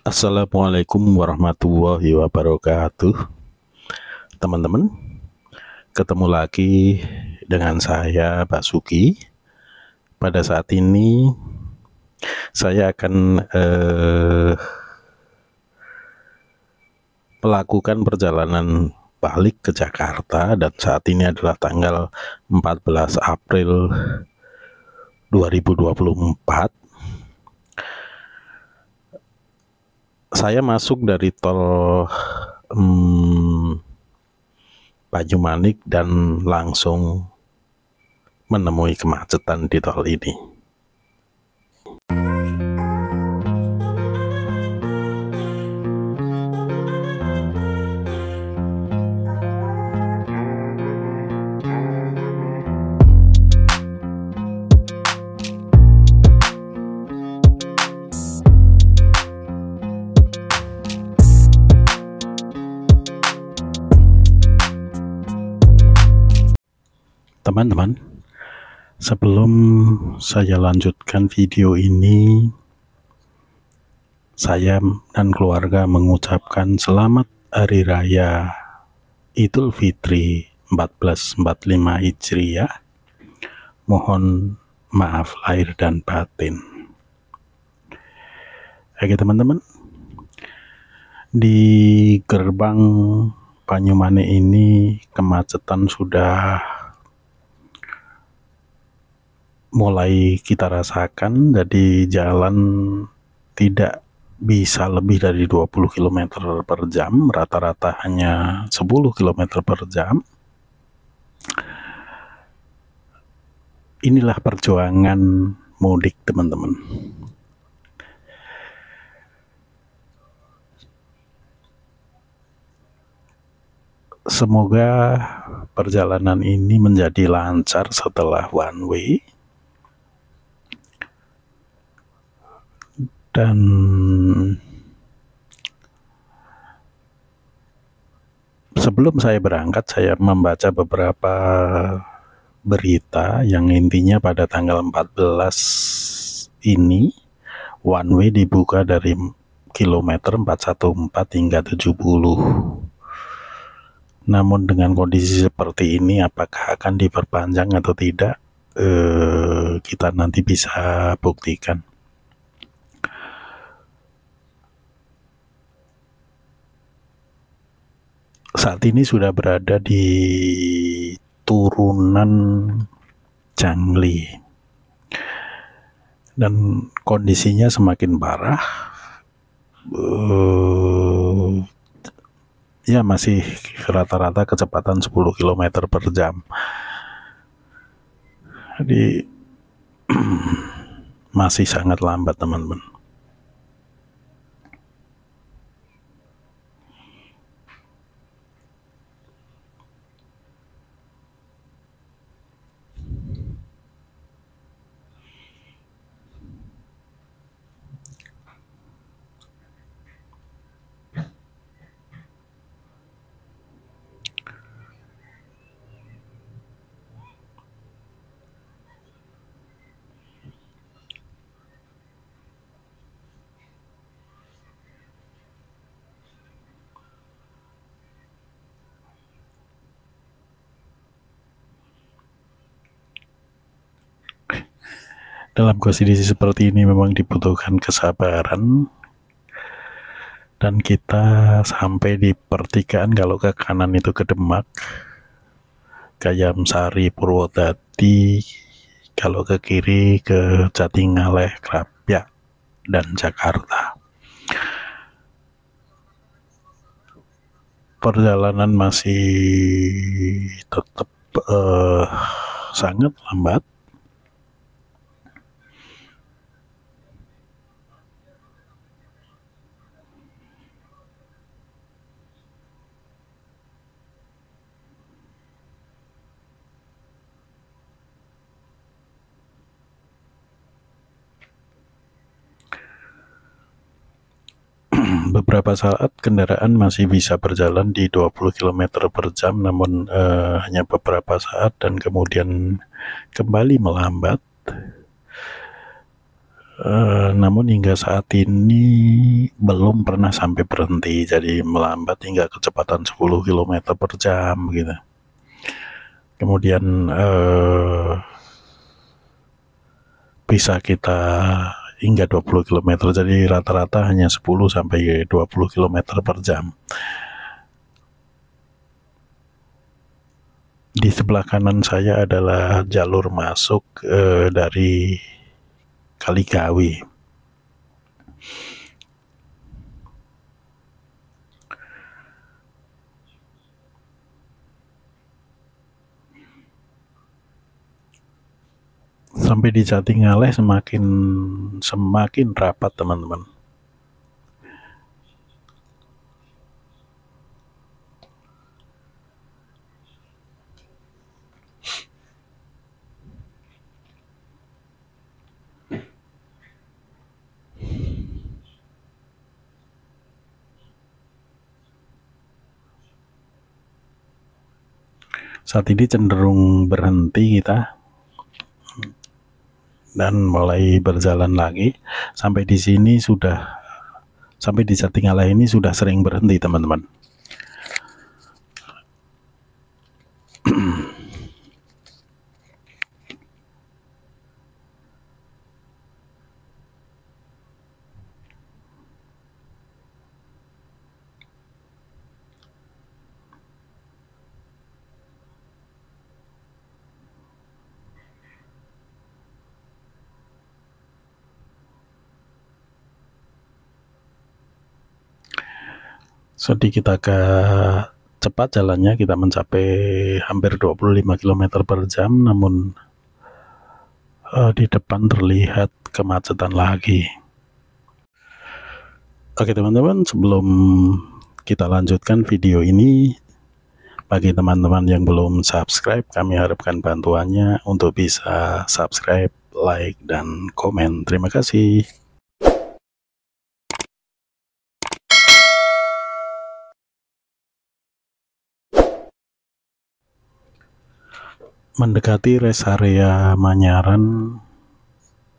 Assalamualaikum warahmatullahi wabarakatuh. Teman-teman, ketemu lagi dengan saya Basuki. Pada saat ini saya akan melakukan perjalanan balik ke Jakarta, dan saat ini adalah tanggal 14 April 2024. Saya masuk dari tol Banyumanik dan langsung menemui kemacetan di tol ini. Teman-teman, sebelum saya lanjutkan video ini, saya dan keluarga mengucapkan selamat Hari Raya Idul Fitri 1445 Hijriah. Mohon maaf lahir dan batin. Oke teman-teman, di gerbang Banyumanik ini kemacetan sudah mulai kita rasakan. Jadi jalan tidak bisa lebih dari 20 km per jam, rata-rata hanya 10 km per jam. Inilah perjuangan mudik teman-teman. Semoga perjalanan ini menjadi lancar setelah one way. Dan sebelum saya berangkat, saya membaca beberapa berita yang intinya pada tanggal 14 ini one way dibuka dari kilometer 414 hingga 70. Namun dengan kondisi seperti ini, apakah akan diperpanjang atau tidak, kita nanti bisa buktikan. Saat ini sudah berada di turunan Jangli dan kondisinya semakin parah. Ya masih rata-rata kecepatan 10 km per jam. Jadi masih sangat lambat teman-teman. Dalam kondisi seperti ini memang dibutuhkan kesabaran, dan kita sampai di pertigaan, kalau ke kanan itu ke Demak, Kayamsari, Purwodadi, kalau ke kiri ke Jatingaleh, Krapyak, dan Jakarta. Perjalanan masih tetap sangat lambat. Beberapa saat kendaraan masih bisa berjalan di 20 km per jam, namun hanya beberapa saat dan kemudian kembali melambat. Namun hingga saat ini belum pernah sampai berhenti, jadi melambat hingga kecepatan 10 km per jam gitu. Kemudian bisa kita hingga 20 km, jadi rata-rata hanya 10 sampai 20 km per jam. Di sebelah kanan saya adalah jalur masuk dari Kaligawi. Sampai di Jatingaleh semakin rapat, teman-teman. Saat ini cenderung berhenti kita dan mulai berjalan lagi. Sampai di sini sampai di Jatingaleh ini sudah sering berhenti, teman-teman. Sedikit agak cepat jalannya, kita mencapai hampir 25 km per jam, namun di depan terlihat kemacetan lagi. Oke teman-teman, sebelum kita lanjutkan video ini, bagi teman-teman yang belum subscribe, kami harapkan bantuannya untuk bisa subscribe, like, dan komen. Terima kasih. Mendekati rest area Manyaran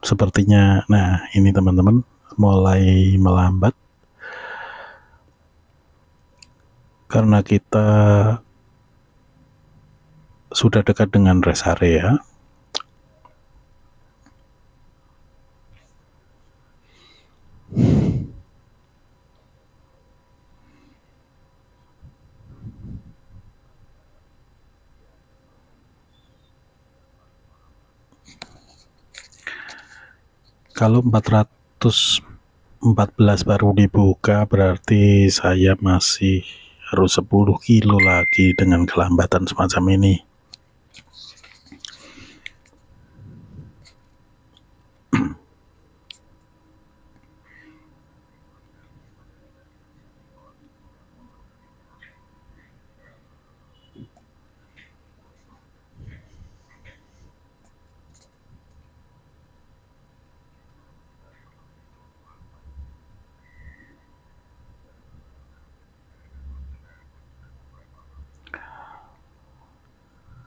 sepertinya, nah ini teman-teman mulai melambat karena kita sudah dekat dengan rest area. Kalau 414 baru dibuka, berarti saya masih harus 10 kilo lagi dengan kelambatan semacam ini.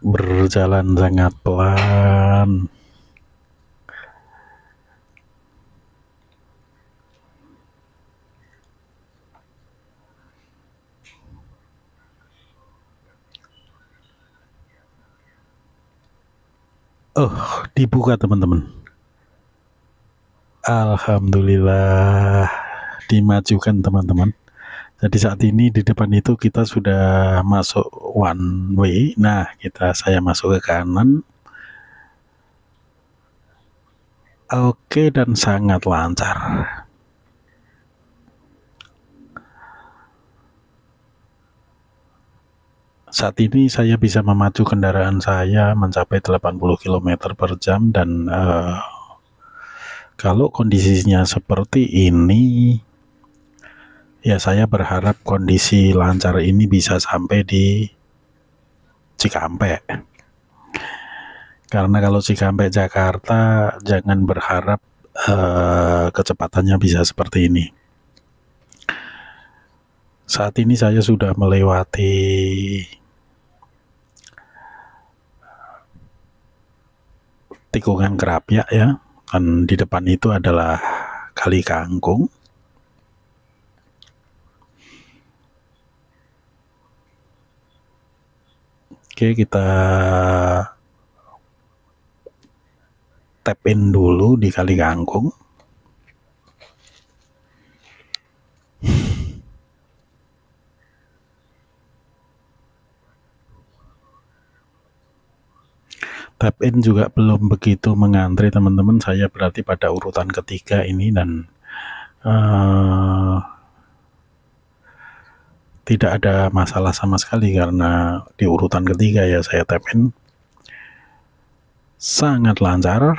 Berjalan sangat pelan. Dibuka teman-teman. Alhamdulillah dimajukan teman-teman. Jadi saat ini di depan itu kita sudah masuk one way. Nah, saya masuk ke kanan. Oke, dan sangat lancar. Saat ini saya bisa memacu kendaraan saya mencapai 80 km per jam dan kalau kondisinya seperti ini, ya saya berharap kondisi lancar ini bisa sampai di Cikampek. Karena kalau Cikampek Jakarta, jangan berharap kecepatannya bisa seperti ini. Saat ini saya sudah melewati tikungan Kerapia ya, Dan di depan itu adalah Kali Kangkung. Oke, kita tap in dulu di Kali Kangkung. Tap in juga belum begitu mengantri teman-teman, saya berarti pada urutan ketiga ini, dan tidak ada masalah sama sekali karena di urutan ketiga ya saya tap in. Sangat lancar.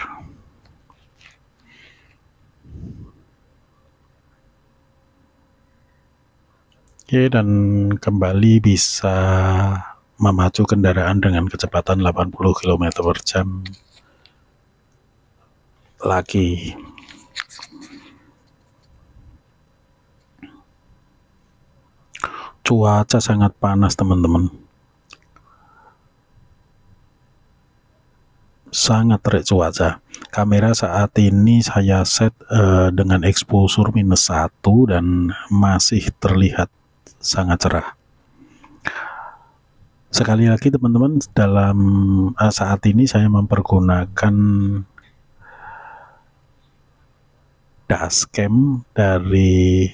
Oke, dan kembali bisa memacu kendaraan dengan kecepatan 80 km/jam lagi. Cuaca sangat panas teman-teman, sangat terik cuaca. Kamera saat ini saya set dengan exposure -1 dan masih terlihat sangat cerah. Sekali lagi teman-teman, dalam saat ini saya mempergunakan dashcam dari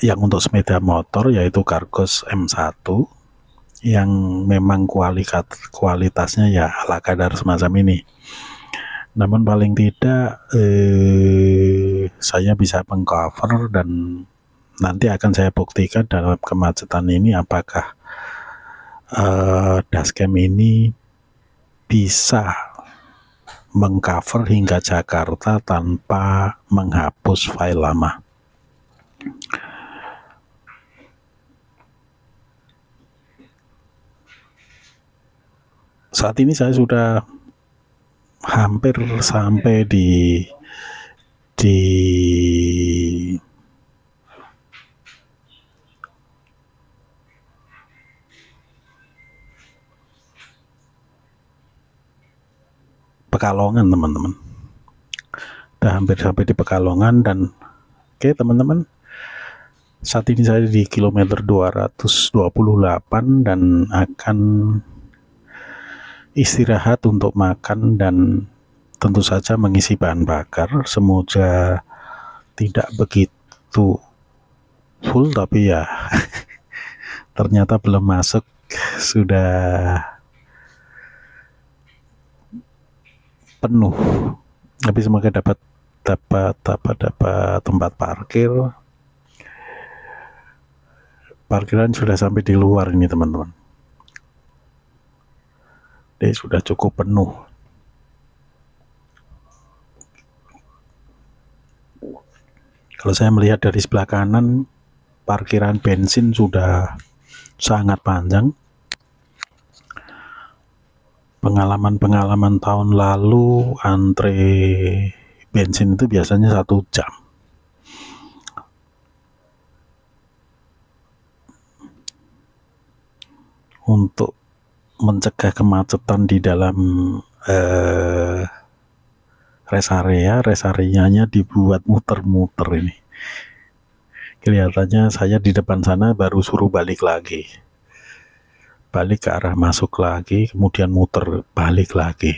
yang untuk sepeda motor, yaitu Cargos M1, yang memang kualitasnya ya ala kadar semacam ini. Namun paling tidak saya bisa mengcover, dan nanti akan saya buktikan dalam kemacetan ini apakah dashcam ini bisa mengcover hingga Jakarta tanpa menghapus file lama. Saat ini saya sudah hampir sampai di Pekalongan teman-teman. Udah hampir sampai di Pekalongan. Dan oke teman-teman, saat ini saya di kilometer 228 dan akan istirahat untuk makan dan tentu saja mengisi bahan bakar. Semoga tidak begitu full, tapi ya ternyata belum masuk, sudah penuh. Tapi semoga dapat tempat parkir. Parkiran sudah sampai di luar ini teman-teman. Jadi sudah cukup penuh. Kalau saya melihat dari sebelah kanan, parkiran bensin sudah sangat panjang. Pengalaman tahun lalu antre bensin itu biasanya 1 jam. Untuk mencegah kemacetan di dalam rest area-nya dibuat muter-muter ini. Kelihatannya saya di depan sana baru suruh balik lagi. Balik ke arah masuk lagi, kemudian muter balik lagi.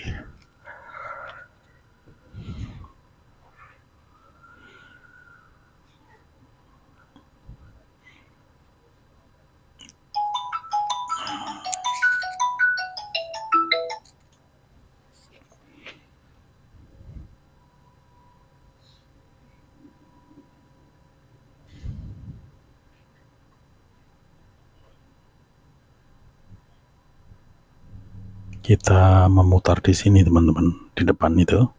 Kita memutar di sini teman-teman, di depan itu.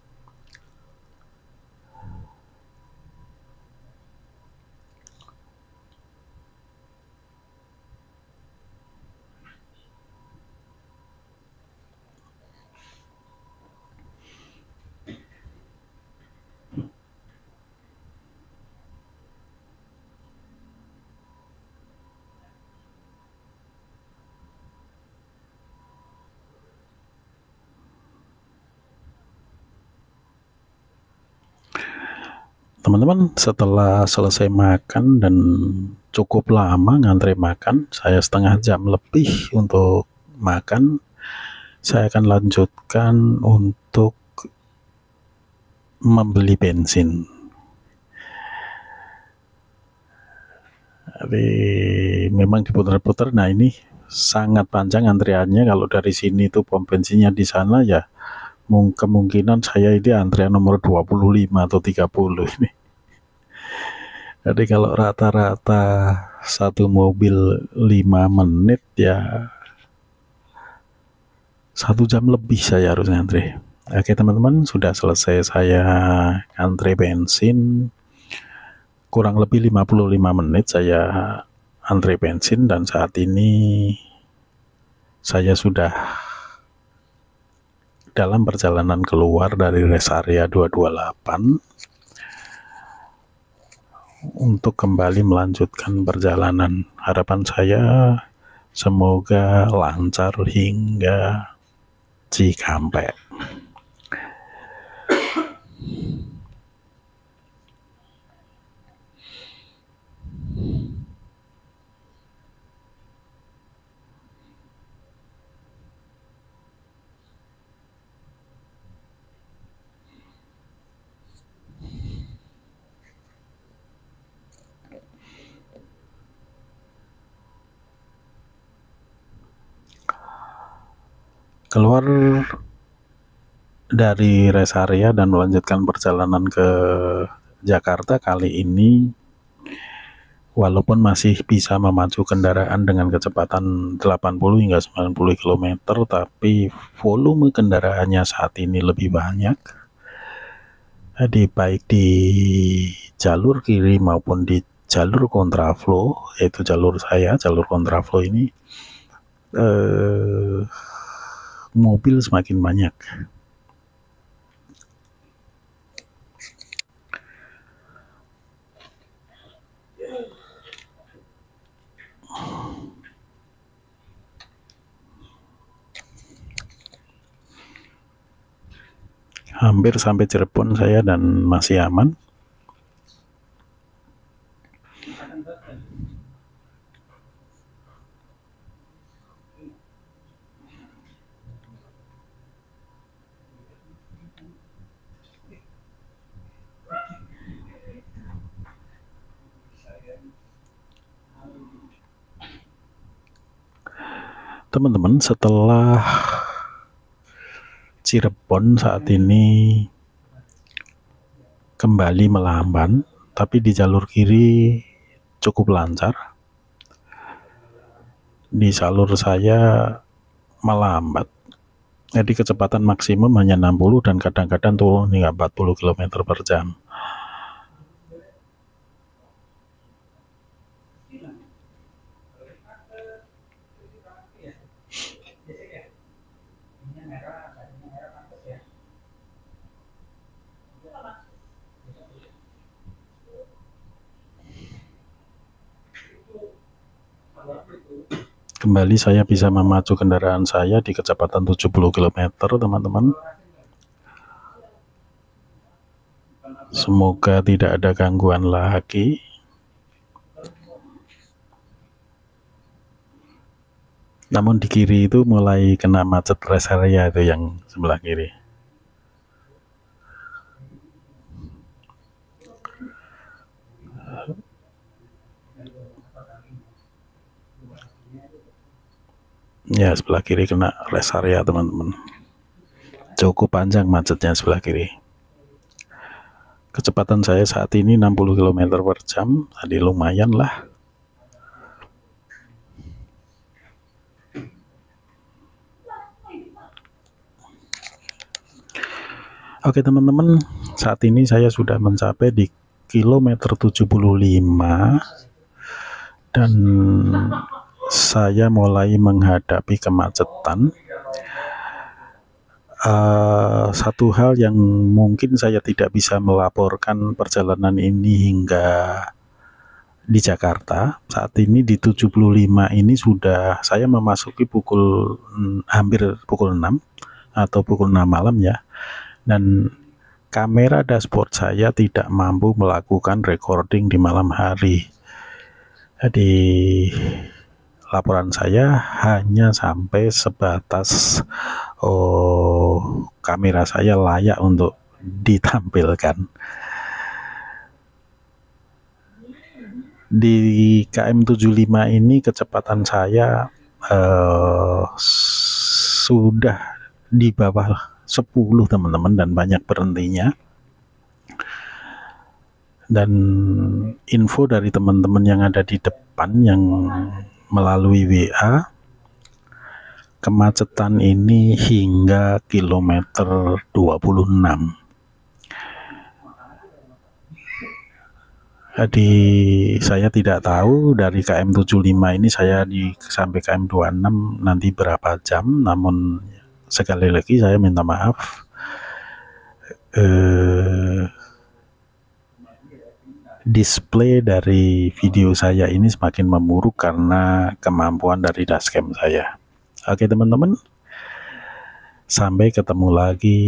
Teman-teman, setelah selesai makan dan cukup lama ngantri makan, saya setengah jam lebih untuk makan, saya akan lanjutkan untuk membeli bensin. Jadi memang diputar-putar. Nah, ini sangat panjang antriannya. Kalau dari sini tuh pom bensinnya di sana ya, kemungkinan saya ini antrian nomor 25 atau 30 ini. Jadi kalau rata-rata satu mobil 5 menit ya 1 jam lebih saya harus ngantri. Oke teman-teman, sudah selesai saya antri bensin. Kurang lebih 55 menit saya antri bensin dan saat ini saya sudah dalam perjalanan keluar dari rest area 228 untuk kembali melanjutkan perjalanan. Harapan saya semoga lancar hingga Cikampek. Keluar dari rest area dan melanjutkan perjalanan ke Jakarta kali ini, walaupun masih bisa memacu kendaraan dengan kecepatan 80 hingga 90 km, tapi volume kendaraannya saat ini lebih banyak. Jadi baik di jalur kiri maupun di jalur kontraflow, yaitu jalur saya, jalur kontraflow ini mobil semakin banyak. Hampir sampai Cirebon saya dan masih aman. Teman-teman, setelah Cirebon saat ini kembali melamban, tapi di jalur kiri cukup lancar. Di jalur saya melambat. Jadi kecepatan maksimum hanya 60 dan kadang-kadang turun hingga 40 km per jam. Kembali saya bisa memacu kendaraan saya di kecepatan 70 km, teman-teman. Semoga tidak ada gangguan lagi. Namun di kiri itu mulai kena macet rest area itu yang sebelah kiri. Ya, sebelah kiri kena rest area teman-teman. Cukup panjang macetnya sebelah kiri. Kecepatan saya saat ini 60 km per jam. Tadi lumayan lah. Oke teman-teman, saat ini saya sudah mencapai di kilometer 75 dan saya mulai menghadapi kemacetan. Satu hal yang mungkin saya tidak bisa melaporkan perjalanan ini hingga di Jakarta, saat ini di 75 ini sudah saya memasuki hampir pukul 6 atau pukul 6 malam ya, dan kamera dashboard saya tidak mampu melakukan recording di malam hari. Jadi laporan saya hanya sampai sebatas kamera saya layak untuk ditampilkan. Di KM 75 ini kecepatan saya sudah di bawah 10 teman-teman, dan banyak berhentinya. Dan info dari teman-teman yang ada di depan yang melalui WA, kemacetan ini hingga kilometer 26. Jadi saya tidak tahu dari KM 75 ini saya sampai KM 26 nanti berapa jam, namun sekali lagi saya minta maaf. Display dari video saya ini semakin memburuk karena kemampuan dari dashcam saya. Oke teman-teman, sampai ketemu lagi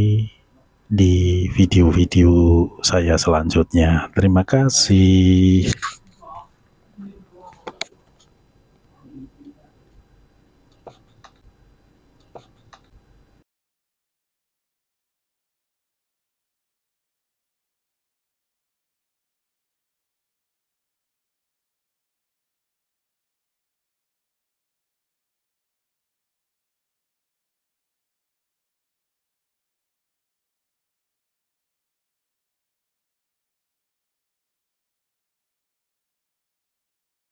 di video-video saya selanjutnya. Terima kasih.